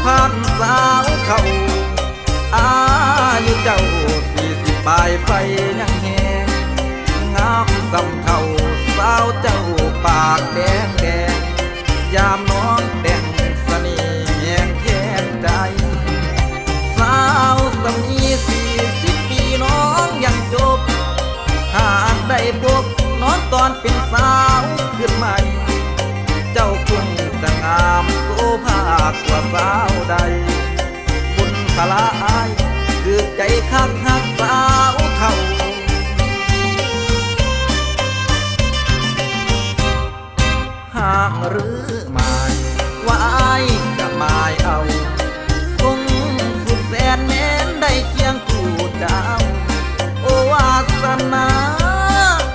ผ่านสาวเขาอายุเจ้า40ปลายไฟยังแหงงามสำเท่าสาวเจ้าปากแดงแดงยามน้องแต่งเสน่ห์แห่งแค้นใจสาวสมี40 ปีน้องยังจบหากได้พบน้องตอนเป็นสาวขึ้นใหม่เจ้าคงจะงามโสภากว่าสาวใดบุญพลาอายคือใจคักหักสา